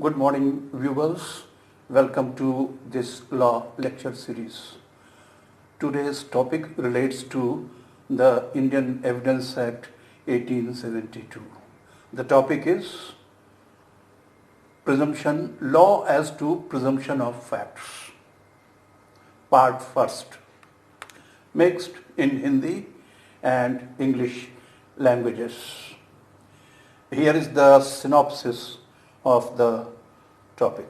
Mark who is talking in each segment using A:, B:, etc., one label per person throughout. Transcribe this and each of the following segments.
A: Good morning, viewers. Welcome to this law lecture series. Today's topic relates to the Indian Evidence Act 1872. The topic is presumption, law as to presumption of facts. Part first, mixed in Hindi and English languages. Here is the synopsis of the topic.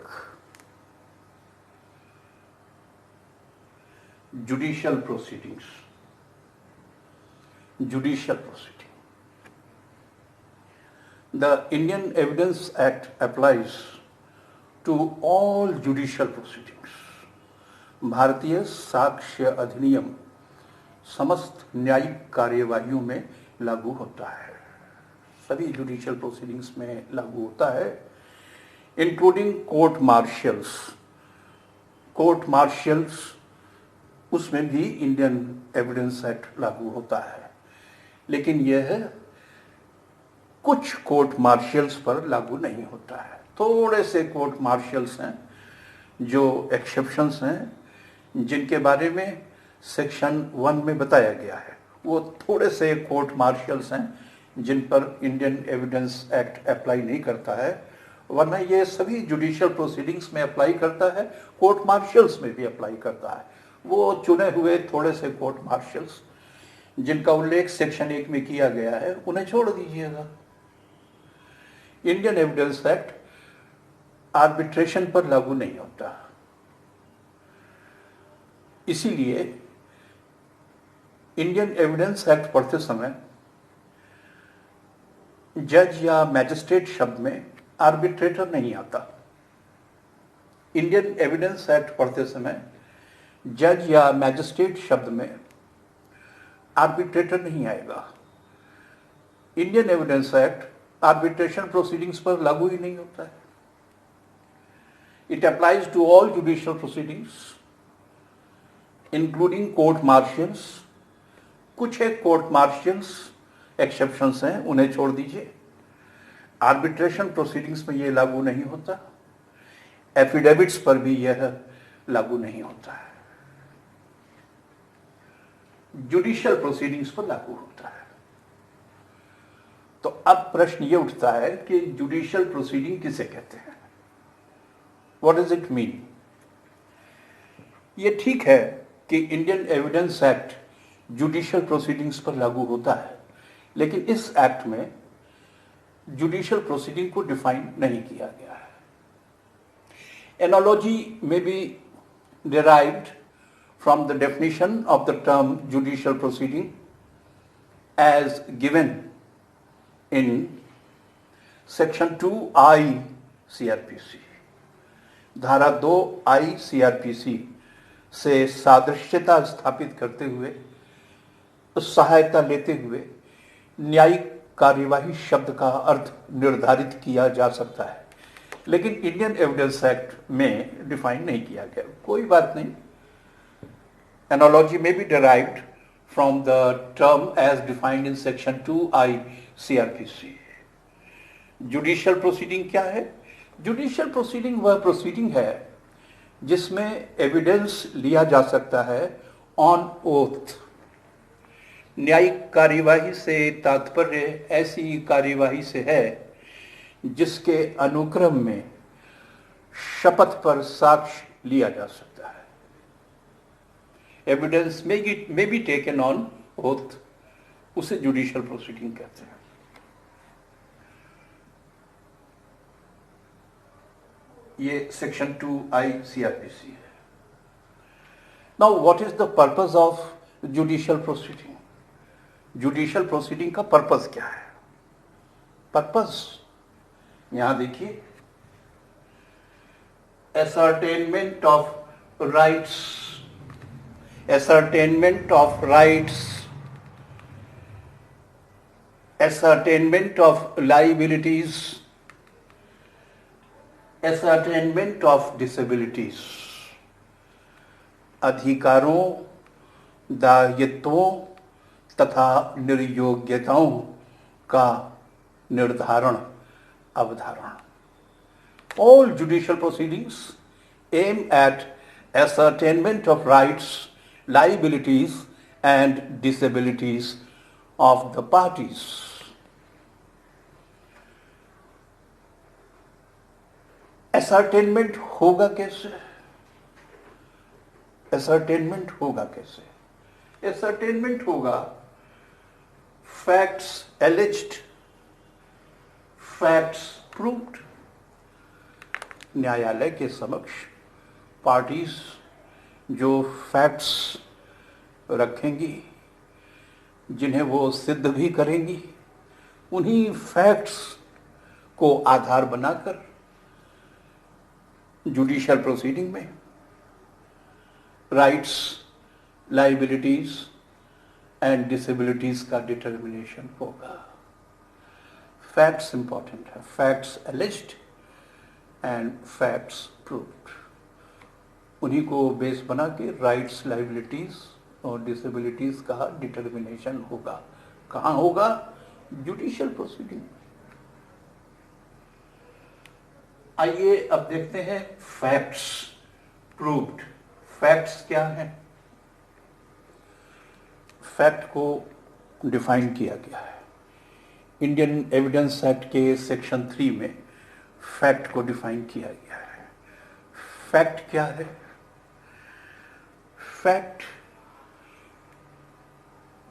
A: Judicial proceedings. Judicial proceeding. The Indian Evidence Act applies to all judicial proceedings. भारतीय साक्ष्य अधिनियम समस्त न्यायिक कार्यवाहियों में लागू होता है, सभी जुडिशियल प्रोसीडिंग्स में लागू होता है, including court marshals. Court marshals उसमें भी इंडियन एविडेंस एक्ट लागू होता है, लेकिन यह कुछ कोर्ट मार्शल्स पर लागू नहीं होता है। थोड़े से कोर्ट मार्शल्स हैं जो एक्सेप्शंस हैं, जिनके बारे में सेक्शन 1 में बताया गया है। वो थोड़े से कोर्ट मार्शल्स हैं जिन पर इंडियन एविडेंस एक्ट अप्लाई नहीं करता है, वरना ये सभी जुडिशियल प्रोसीडिंग्स में अप्लाई करता है, कोर्ट मार्शल्स में भी अप्लाई करता है। वो चुने हुए थोड़े से कोर्ट मार्शल्स जिनका उल्लेख सेक्शन 1 में किया गया है, उन्हें छोड़ दीजिएगा। इंडियन एविडेंस एक्ट आर्बिट्रेशन पर लागू नहीं होता, इसीलिए इंडियन एविडेंस एक्ट पढ़ते समय जज या मैजिस्ट्रेट शब्द में आर्बिट्रेटर नहीं आता। इंडियन एविडेंस एक्ट पढ़ते समय जज या मैजिस्ट्रेट शब्द में आर्बिट्रेटर नहीं आएगा। Indian evidence act arbitration proceedings पर लागू ही नहीं होता है। It applies to all judicial proceedings including court martials. कुछ एक कोर्ट मार्शल्स एक्सेप्शंस हैं, उन्हें छोड़ दीजिए। आर्बिट्रेशन प्रोसीडिंग्स में यह लागू नहीं होता, एफिडेविट्स पर भी यह लागू नहीं होता है, जुडिशियल प्रोसीडिंग्स पर लागू होता है। तो अब प्रश्न यह उठता है कि जुडिशियल प्रोसीडिंग किसे कहते हैं? What does it mean? ये ठीक है कि Indian evidence act judicial proceedings पर लागू होता है, लेकिन इस एक्ट में जुडिशियल प्रोसीडिंग को डिफाइन नहीं किया गया है। एनालॉजी में B derived from the definition of the term judicial proceeding as given in section 2I CRPC। धारा 2I CRPC से सादृश्यता स्थापित करते हुए, सहायता लेते हुए न्यायिक कार्यवाही शब्द का अर्थ निर्धारित किया जा सकता है, लेकिन इंडियन एविडेंस एक्ट में डिफाइन नहीं किया गया। कोई बात नहीं, एनालॉजी में भी derived from the term as defined in section 2I CRPC। Judicial proceeding क्या है? जुडिशियल प्रोसीडिंग वह प्रोसीडिंग है जिसमें एविडेंस लिया जा सकता है ऑन ओथ। न्यायिक कार्यवाही से तात्पर्य ऐसी कार्यवाही से है जिसके अनुक्रम में शपथ पर साक्ष्य लिया जा सकता है। एविडेंस में बी टेकन ऑन ओथ, उसे जुडिशियल प्रोसीडिंग कहते हैं। ये सेक्शन 2I CRPC है। Now what is the purpose of judicial proceeding? Judicial proceeding का पर्पस क्या है? पर्पस यहां देखिए, ascertainment of rights, ascertainment of rights, ascertainment of liabilities, ascertainment of disabilities। अधिकारों, दायित्वों तथा निर्योग्यताओं का निर्धारण, अवधारण। All judicial proceedings aim at ascertainment of rights, liabilities, and disabilities of the parties. Ascertainment होगा कैसे? Ascertainment होगा कैसे? Ascertainment होगा facts alleged, facts proved. न्यायालय के समक्ष पार्टीज जो फैक्ट्स रखेंगी, जिन्हें वो सिद्ध भी करेंगी, उन्हीं फैक्ट्स को आधार बनाकर जुडिशियल प्रोसीडिंग में राइट्स, लाइबिलिटीज एंड डिसेबिलिटीज का डिटर्मिनेशन होगा. फैक्ट्स इंपॉर्टेंट है, फैक्ट्स एलिज्ड एंड फैक्ट्स प्रूव्ड. उन्हीं को बेस बना के राइट्स, लाइबिलिटीज और डिसेबिलिटीज का डिटर्मिनेशन होगा. कहाँ होगा? Judicial proceeding. आइए अब देखते हैं फैक्ट्स प्रूव्ड. फैक्ट्स क्या हैं? फैक्ट को डिफाइन किया गया है इंडियन एविडेंस एक्ट के सेक्शन 3 में. फैक्ट को डिफाइन किया गया है. फैक्ट क्या है? फैक्ट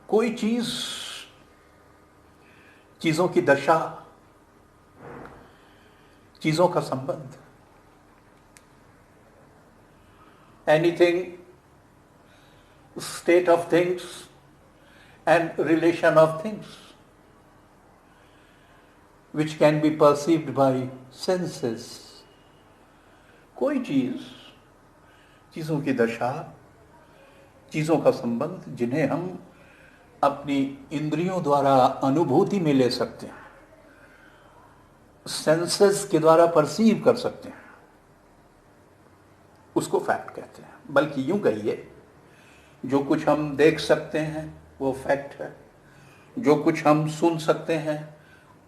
A: कोई चीज, चीजों की दशा, चीजों का संबंध, anything, state of things and relation of things which can be perceived by senses. कोई चीज, चीजों की दशा, चीजों का संबंध, जिन्हें हम अपनी इंद्रियों द्वारा अनुभूति में ले सकते हैं, सेंसेस के द्वारा परसीव कर सकते हैं, उसको फैक्ट कहते हैं. बल्कि यूं कहिए, जो कुछ हम देख सकते हैं वो फैक्ट है, जो कुछ हम सुन सकते हैं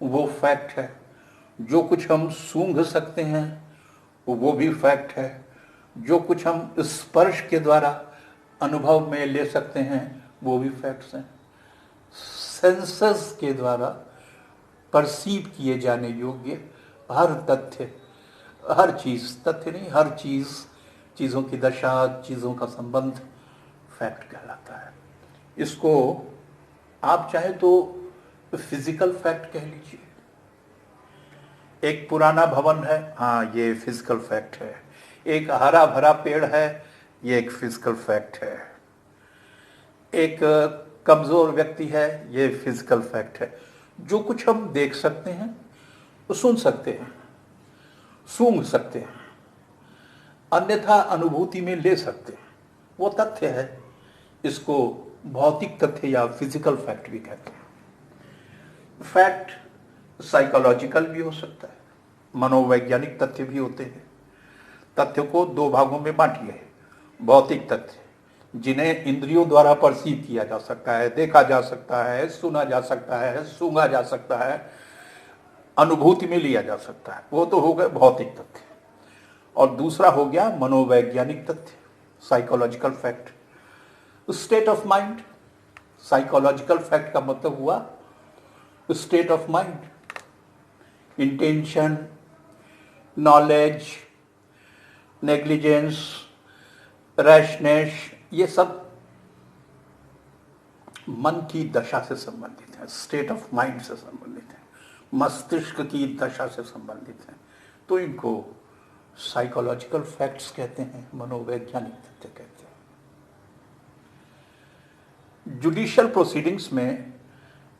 A: वो फैक्ट है, जो कुछ हम सूंघ सकते हैं वो भी फैक्ट है, जो कुछ हम स्पर्श के द्वारा अनुभव में ले सकते हैं वो भी फैक्ट्स हैं. सेंसेस के द्वारा परसीव किए जाने योग्य हर तथ्य, हर चीज, तथ्य नहीं, हर चीज, चीजों की दशा, चीजों का संबंध फैक्ट कहलाता है. इसको आप चाहे तो फिजिकल फैक्ट कह लीजिए. एक पुराना भवन है, हाँ ये फिजिकल फैक्ट है. एक हरा भरा पेड़ है, ये एक फिजिकल फैक्ट है. एक कमजोर व्यक्ति है, ये फिजिकल फैक्ट है. जो कुछ हम देख सकते हैं, सुन सकते हैं, सूंघ सकते हैं, अन्यथा अनुभूति में ले सकते हैं, वो तथ्य है. इसको भौतिक तथ्य या फिजिकल फैक्ट भी कहते हैं. फैक्ट साइकोलॉजिकल भी हो सकता है, मनोवैज्ञानिक तथ्य भी होते हैं. तथ्य को दो भागों में बांटिए. भौतिक तथ्य, जिन्हें इंद्रियों द्वारा परसीव किया जा सकता है, देखा जा सकता है, सुना जा सकता है, सूंघा जा सकता है, अनुभूति में लिया जा सकता है, वो तो हो गए भौतिक तथ्य. और दूसरा हो गया मनोवैज्ञानिक तथ्य, psychological fact. State of mind, psychological fact का मतलब हुआ state of mind, intention, knowledge, negligence, rashness, ये सब मन की दशा से संबंधित है, स्टेट ऑफ माइंड से संबंधित है, मस्तिष्क की दशा से संबंधित है. तो इनको साइकोलॉजिकल फैक्ट्स कहते हैं, मनोवैज्ञानिक तथ्य कहते हैं. जुडिशियल प्रोसीडिंग्स में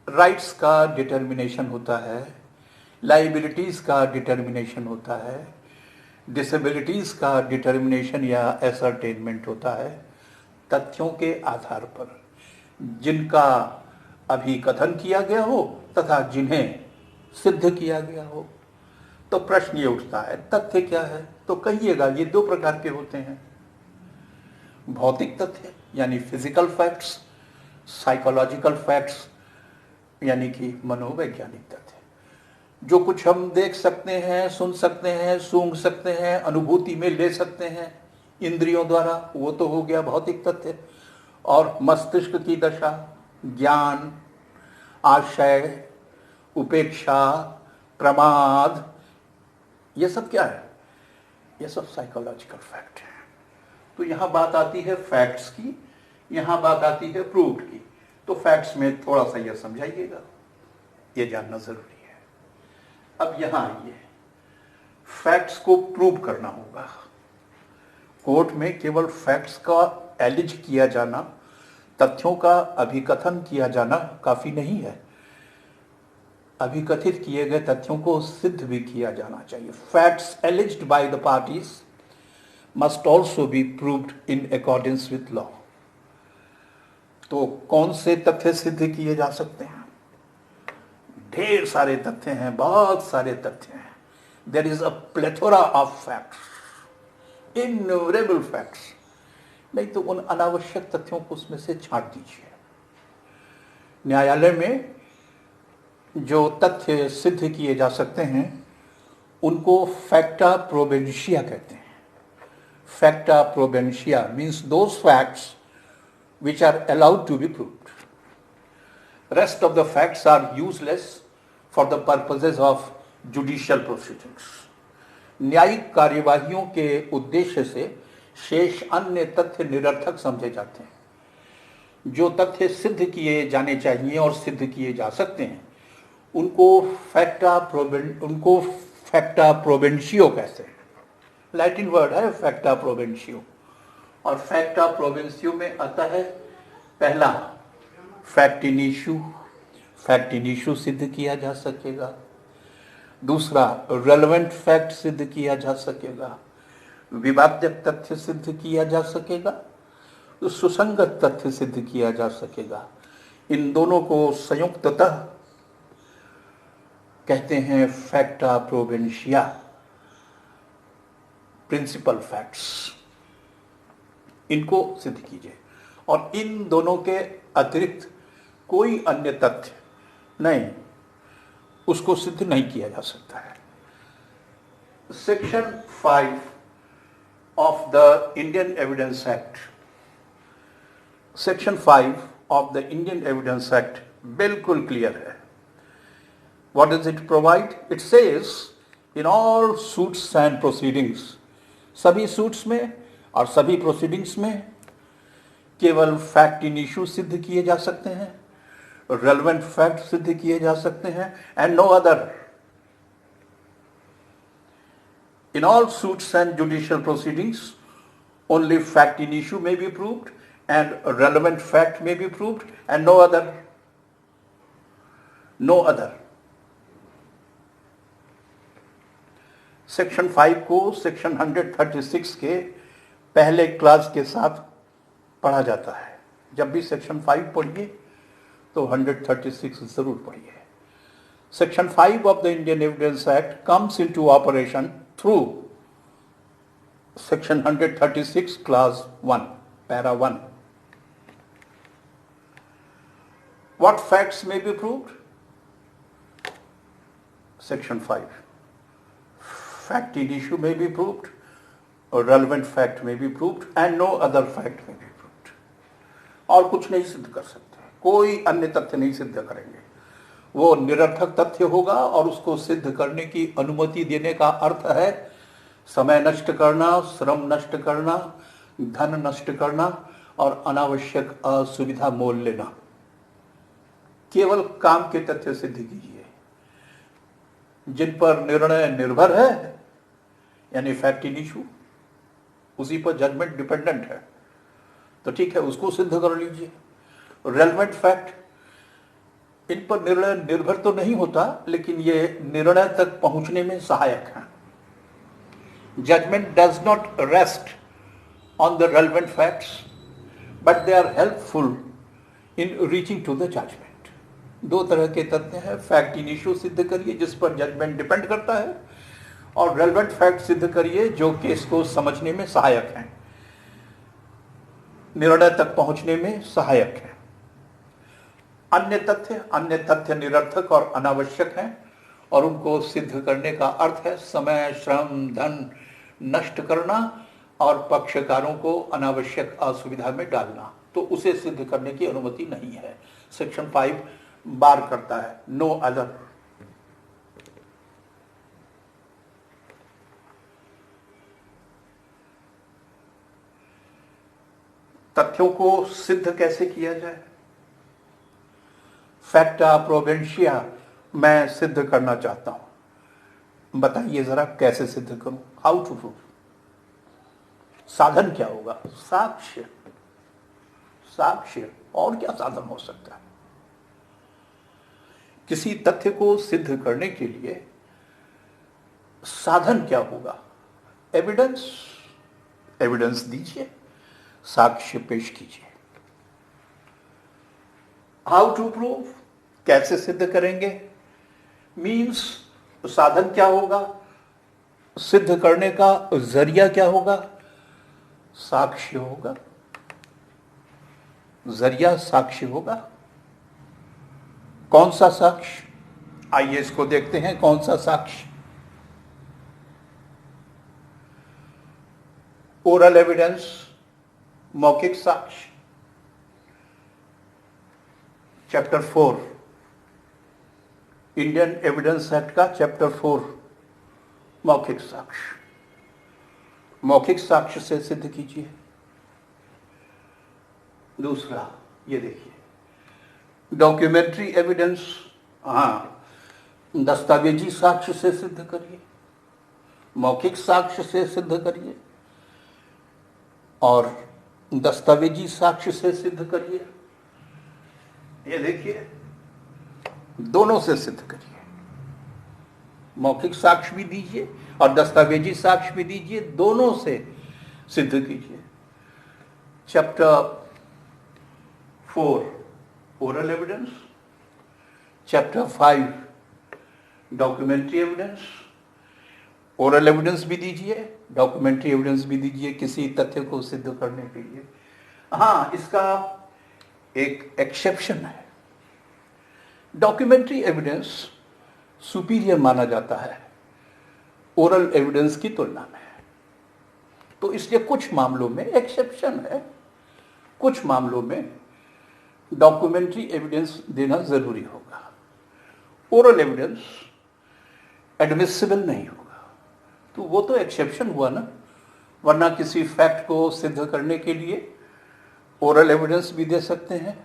A: राइट्स का डिटर्मिनेशन होता है, लाइबिलिटीज का डिटर्मिनेशन होता है, डिसेबिलिटीज का डिटर्मिनेशन या एसर्टेनमेंट होता है, तथ्यों के आधार पर जिनका अभी कथन किया गया हो तथा जिन्हें सिद्ध किया गया हो. तो प्रश्न ये उठता है, तथ्य क्या है? तो कहिएगा ये दो प्रकार के होते हैं. भौतिक तथ्य यानी फिजिकल फैक्ट्स, साइकोलॉजिकल फैक्ट्स यानी कि मनोवैज्ञानिक तथ्य. जो कुछ हम देख सकते हैं, सुन सकते हैं, सूंघ सकते हैं, अनुभूति में ले सकते हैं इंद्रियों द्वारा, वो तो हो गया भौतिक तथ्य। और मस्तिष्क की दशा, ज्ञान, आशय, उपेक्षा, प्रमाद, ये सब क्या है? ये सब साइकोलॉजिकल फैक्ट है। तो यहां बात आती है फैक्ट्स की, यहां बात आती है प्रूव्ड की। तो फैक्ट्स में थोड़ा सा यह समझाइएगा, ये जानना जरूरी है। अब यहां आइए, फैक्ट्स को प्रूव करना होगा। कोर्ट में केवल फैक्ट्स का एलिज किया जाना, तथ्यों का अभिकथन किया जाना काफी नहीं है। अभिकथित किए गए तथ्यों को सिद्ध भी किया जाना चाहिए। Facts एलिज्ड by the parties must also be proved in accordance with law. तो कौन से तथ्य सिद्ध किए जा सकते हैं? ढेर सारे तथ्य हैं, बहुत सारे तथ्य हैं। There is a plethora of facts, innumerable facts. नहीं तो उन अनावश्यक तथ्यों को उसमें से छांट दीजिए। न्यायालय में जो तथ्य सिद्ध किए जा सकते हैं उनको फैक्टा प्रोबेंशिया कहते हैं। फैक्टा प्रोबेंशिया means those facts which are allowed to be proved. Rest of the facts are useless for the purposes of judicial proceedings. न्यायिक कार्यवाहियों के उद्देश्य से शेष अन्य तथ्य निरर्थक समझे जाते हैं। जो तथ्य सिद्ध किए जाने चाहिए और सिद्ध किए जा सकते हैं उनको फैक्टा प्रोबेंशियो कहते हैं। लैटिन वर्ड है फैक्टा प्रोबेंशियो। और फैक्टा प्रोबेंशियो में आता है पहला fact in issue, fact in issue सिद्ध किया जा सकेगा। दूसरा रेलेवेंट फैक्ट सिद्ध किया जा सकेगा। विवादक तथ्य सिद्ध किया जा सकेगा। सुसंगत तथ्य सिद्ध किया जा सकेगा। इन दोनों को संयुक्ततः कहते हैं फैक्टा प्रोबेंशिया, प्रिंसिपल फैक्ट्स। इनको सिद्ध कीजिए और इन दोनों के अतिरिक्त कोई अन्य तथ्य नहीं, उसको सिद्ध नहीं किया जा सकता है। Section 5 of the Indian evidence act, section 5 of the Indian evidence act बिल्कुल क्लियर है। What does it provide? It says in all suits and proceedings, सभी सूट्स में और सभी प्रोसीडिंग्स में केवल फैक्ट इन इशू सिद्ध किए जा सकते हैं, रेलेवेंट फैक्ट सिद्ध किए जा सकते हैं, and no other. In all suits and judicial proceedings only fact in issue may be proved and relevant fact may be proved and no other. No other. Section 5 को सेक्शन 136 के पहले class के साथ पढ़ा जाता है। जब भी सेक्शन 5 पढ़िए तो 136 जरूर पढ़िए। Section 5 of the Indian evidence act comes into operation through section 136 class 1 para 1। What facts may be proved? Section 5 fact in issue may be proved, or relevant fact may be proved, and no other fact may be proved. और कुछ नहीं सिद्ध कर सकते, कोई अन्य तथ्य नहीं सिद्ध करेंगे। वो निरर्थक तथ्य होगा और उसको सिद्ध करने की अनुमति देने का अर्थ है समय नष्ट करना, श्रम नष्ट करना, धन नष्ट करना और अनावश्यक असुविधा मोल लेना। केवल काम के तथ्य सिद्ध कीजिए जिन पर निर्णय निर्भर है, यानी फैक्ट इन इशू, उसी पर जजमेंट डिपेंडेंट है, तो ठीक है, उसको सिद्ध कर लीजिए। रेलेवेंट फैक्ट, इन पर निर्णय निर्भर तो नहीं होता लेकिन ये निर्णय तक पहुंचने में सहायक है। Judgment does not rest on the relevant facts but they are helpful in reaching to the judgment. दो तरह के तथ्य हैं, फैक्ट इन इशू सिद्ध करिए जिस पर जजमेंट डिपेंड करता है, और रेलेवेंट फैक्ट सिद्ध करिए जो केस को समझने में सहायक हैं, निर्णय तक पहुंचने में सहायक है। अन्य तथ्य निरर्थक और अनावश्यक हैं, और उनको सिद्ध करने का अर्थ है समय, श्रम, धन नष्ट करना और पक्षकारों को अनावश्यक असुविधा में डालना, तो उसे सिद्ध करने की अनुमति नहीं है। सेक्शन 5 बार करता है, नो अदर। तथ्यों को सिद्ध कैसे किया जाए? फैक्टा प्रोवेंशिया मैं सिद्ध करना चाहता हूं, बताइए जरा कैसे सिद्ध करूं? How to prove? साधन क्या होगा? साक्ष्य। साक्ष्य, और क्या साधन हो सकता है? किसी तथ्य को सिद्ध करने के लिए साधन क्या होगा? एविडेंस। एविडेंस दीजिए, साक्ष्य पेश कीजिए। हाउ टू प्रूव, कैसे सिद्ध करेंगे? मीन्स साधन क्या होगा, सिद्ध करने का जरिया क्या होगा? साक्ष्य होगा। जरिया साक्ष्य होगा। कौन सा साक्ष्य? आइए इसको देखते हैं, कौन सा साक्ष्य? ओरल एविडेंस, मौखिक साक्ष्य। चैप्टर 4 इंडियन एविडेंस एक्ट का चैप्टर 4, मौखिक साक्ष्य। मौखिक साक्ष्य से सिद्ध कीजिए। दूसरा ये देखिए, डॉक्यूमेंट्री एविडेंस, दस्तावेजी साक्ष्य से सिद्ध करिए, मौखिक साक्ष्य से सिद्ध करिए और दस्तावेजी साक्ष्य से सिद्ध करिए। ये देखिए, दोनों से सिद्ध करिए। मौखिक साक्ष्य भी दीजिए और दस्तावेजी साक्ष्य भी दीजिए, दोनों से सिद्ध कीजिए। Chapter 4 oral evidence, chapter 5 documentary evidence. Oral evidence भी दीजिए, डॉक्यूमेंट्री एविडेंस भी दीजिए किसी तथ्य को सिद्ध करने के लिए। इसका एक एक्सेप्शन है। डॉक्यूमेंट्री एविडेंस सुपीरियर माना जाता है ओरल एविडेंस की तुलना में, तो इसलिए कुछ मामलों में एक्सेप्शन है। कुछ मामलों में डॉक्यूमेंट्री एविडेंस देना जरूरी होगा। ओरल एविडेंस एडमिसिबल नहीं होगा, तो वो तो एक्सेप्शन हुआ ना, वरना किसी फैक्ट को सिद्ध करने के लिए ओरल एविडेंस भी दे सकते हैं,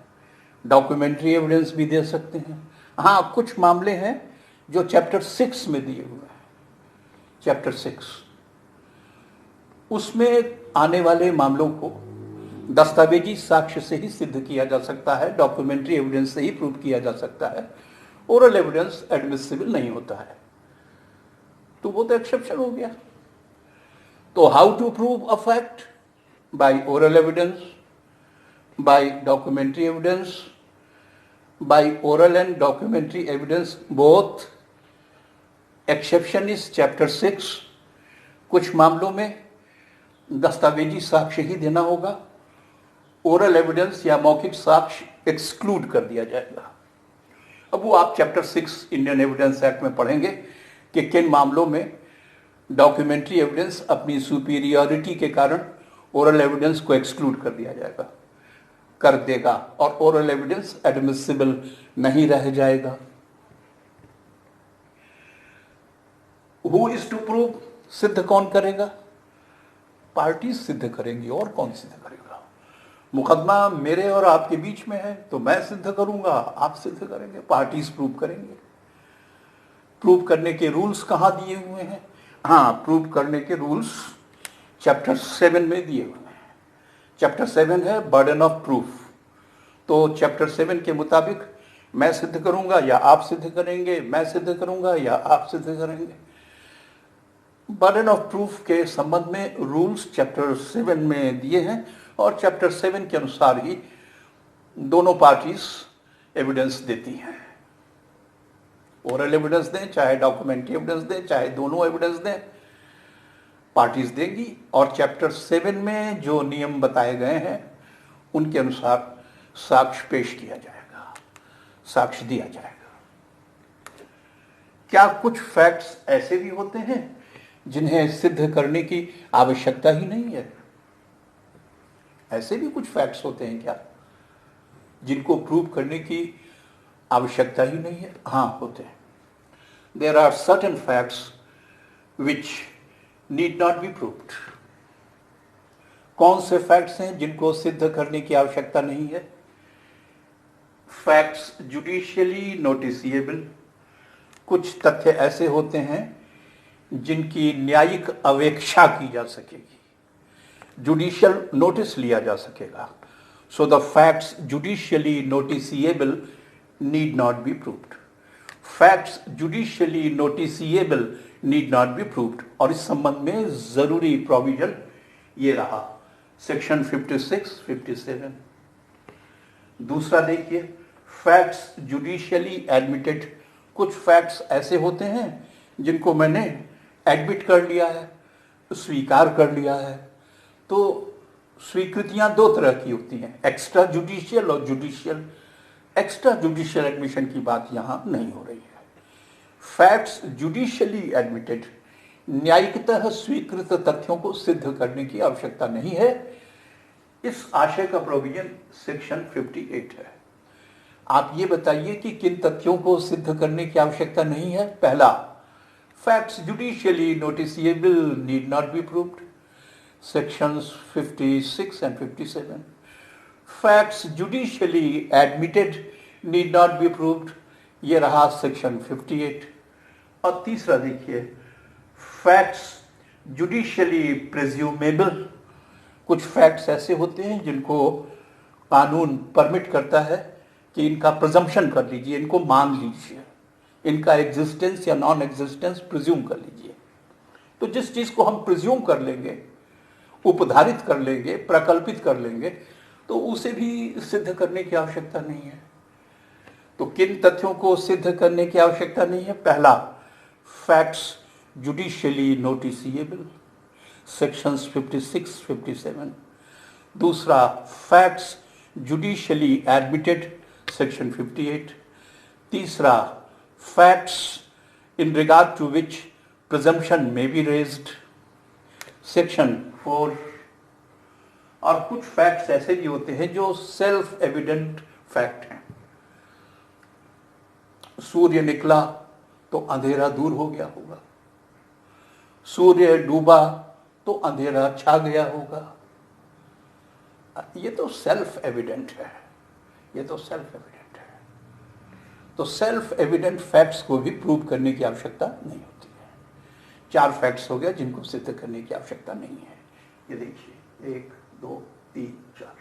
A: डॉक्यूमेंट्री एविडेंस भी दे सकते हैं। कुछ मामले हैं जो चैप्टर 6 में दिए हुए हैं। चैप्टर 6 उसमें आने वाले मामलों को दस्तावेजी साक्ष्य से ही सिद्ध किया जा सकता है, डॉक्यूमेंट्री एविडेंस से ही प्रूव किया जा सकता है। ओरल एविडेंस एडमिसिबल नहीं होता है, तो वो तो एक्सेप्शन हो गया। तो how to prove a fact? By oral evidence, by documentary evidence, by oral and documentary evidence both. Exception is chapter 6। कुछ मामलों में दस्तावेजी साक्ष्य ही देना होगा, ओरल एविडेंस या मौखिक साक्ष्य एक्सक्लूड कर दिया जाएगा। अब वो आप चैप्टर 6 इंडियन एविडेंस एक्ट में पढ़ेंगे कि किन मामलों में डॉक्यूमेंट्री एविडेंस अपनी सुपीरियरिटी के कारण ओरल एविडेंस को एक्सक्लूड कर दिया जाएगा, कर देगा, और ओरल एविडेंस एडमिसिबल नहीं रह जाएगा। Who is to prove? सिद्ध कौन करेगा? पार्टी सिद्ध करेंगी, और कौन सिद्ध करेगा? मुकदमा मेरे और आपके बीच में है, तो मैं सिद्ध करूंगा, आप सिद्ध करेंगे, पार्टीज प्रूव करेंगे। प्रूव करने के रूल्स कहाँ दिए हुए हैं? प्रूव करने के रूल्स चैप्टर 7 में दिए हुए हैं। चैप्टर 7 है बर्डन ऑफ प्रूफ। तो चैप्टर 7 के मुताबिक मैं सिद्ध करूंगा या आप सिद्ध करेंगे, मैं सिद्ध करूंगा या आप सिद्ध करेंगे। बर्डन ऑफ प्रूफ के संबंध में रूल्स चैप्टर 7 में दिए हैं, और चैप्टर 7 के अनुसार ही दोनों पार्टीज एविडेंस देती हैं। ओरल एविडेंस दें चाहे डॉक्यूमेंट्री एविडेंस दें, चाहे दोनों एविडेंस दें, पार्टीज देंगी। और चैप्टर 7 में जो नियम बताए गए हैं उनके अनुसार साक्ष्य पेश किया जाएगा, साक्ष्य दिया जाएगा। क्या कुछ फैक्ट्स ऐसे भी होते हैं जिन्हें सिद्ध करने की आवश्यकता ही नहीं है? ऐसे भी कुछ फैक्ट्स होते हैं क्या जिनको प्रूव करने की आवश्यकता ही नहीं है? हाँ, होते हैं। There are certain facts which need not be proved. कौन से फैक्ट्स हैं जिनको सिद्ध करने की आवश्यकता नहीं है? Facts judicially noticeable. कुछ तथ्य ऐसे होते हैं जिनकी न्यायिक अवेक्षा की जा सकेगी, जुडिशियल नोटिस लिया जा सकेगा। So the facts judicially noticeable need not be proved. Facts judicially noticeable need not be proved. और इस संबंध में जरूरी प्रोविजन ये रहा, सेक्शन 56, 57। दूसरा देखिए, फैक्ट्स जुडिशियली एडमिटेड। कुछ फैक्ट्स ऐसे होते हैं जिनको मैंने एडमिट कर लिया है, स्वीकार कर लिया है। तो स्वीकृतियां दो तरह की होती हैं, एक्स्ट्रा जुडिशियल और जुडिशियल। एक्स्ट्रा जुडिशियल एडमिशन की बात यहां नहीं हो रही है। फैक्ट्स जुडिशियली एडमिटेड, न्यायिकतः स्वीकृत तथ्यों को सिद्ध करने की आवश्यकता नहीं है। इस आशय का प्रोविजन सेक्शन 58 है। आप ये बताइए कि किन तथ्यों को सिद्ध करने की आवश्यकता नहीं है? पहला, facts judicially noticeable need not be proved, sections 56 and 57। Facts judicially admitted need not be proved, ये रहा सेक्शन 58। और तीसरा देखिए, फैक्ट्स जुडिशियली प्रिज्यूमेबल। कुछ फैक्ट्स ऐसे होते हैं जिनको कानून परमिट करता है कि इनका प्रजम्पशन कर लीजिए, इनको मान लीजिए, इनका एग्जिस्टेंस या नॉन एग्जिस्टेंस प्रिज्यूम कर लीजिए। तो जिस चीज को हम प्रिज्यूम कर लेंगे, उपधारित कर लेंगे, प्रकल्पित कर लेंगे, तो उसे भी सिद्ध करने की आवश्यकता नहीं है। तो किन तथ्यों को सिद्ध करने की आवश्यकता नहीं है? पहला, फैक्ट्स जुडिशियली नोटिसिएबल, सेक्शंस 56, 57। दूसरा, फैक्ट्स जुडिशियली एडमिटेड, सेक्शन 58। तीसरा, facts in regard to which presumption may be raised, section 4। और कुछ फैक्ट्स ऐसे भी होते हैं जो सेल्फ एविडेंट फैक्ट हैं। सूर्य निकला तो अंधेरा दूर हो गया होगा, सूर्य डूबा तो अंधेरा छा गया होगा। ये तो सेल्फ एविडेंट है, ये तो सेल्फ एविडेंट है। तो सेल्फ एविडेंट फैक्ट्स को भी प्रूव करने की आवश्यकता नहीं होती है। 4 फैक्ट्स हो गया जिनको सिद्ध करने की आवश्यकता नहीं है। ये देखिए, 1, 2, 3, 4।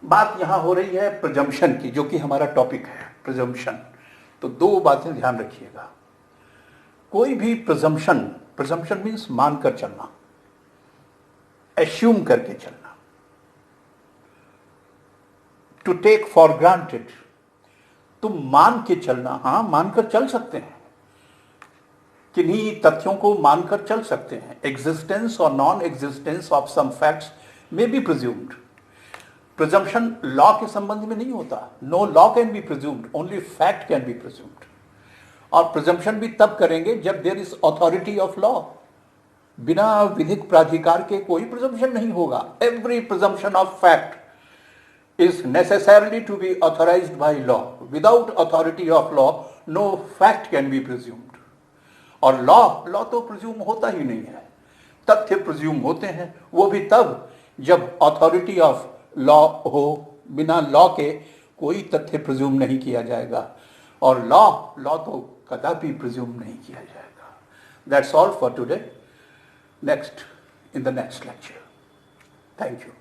A: बात यहां हो रही है प्रिजम्पशन की, जो कि हमारा टॉपिक है, प्रिजम्पशन। तो 2 बातें ध्यान रखिएगा। कोई भी प्रिजम्पशन, प्रिजम्पशन मीन्स मानकर चलना, एस्यूम करके चलना, टू टेक फॉर ग्रांटेड। तुम मान के चलना, हाँ मानकर चल सकते हैं, किन्हीं तथ्यों को मानकर चल सकते हैं। एग्जिस्टेंस और non existence of some facts में बी प्रिज्यूम्ड। प्रिजम्पशन लॉ के संबंध में नहीं होता। No law can be presumed, only fact can be presumed. और प्रिजम्पशन भी तब करेंगे जब there is authority of law. बिना विधिक प्राधिकार के कोई प्रिजम्पशन नहीं होगा। Every presumption of fact is necessarily to be authorized by law. Without authority of law, no fact can be presumed. और लॉ तो प्रिज्यूम होता ही नहीं है। तथ्य प्रिज्यूम होते हैं, वो भी तब जब अथॉरिटी ऑफ लॉ हो। बिना लॉ के कोई तथ्य प्रिज्यूम नहीं किया जाएगा, और लॉ तो कदापि प्रिज्यूम नहीं किया जाएगा। That's all for today. Next, in the next lecture. Thank you.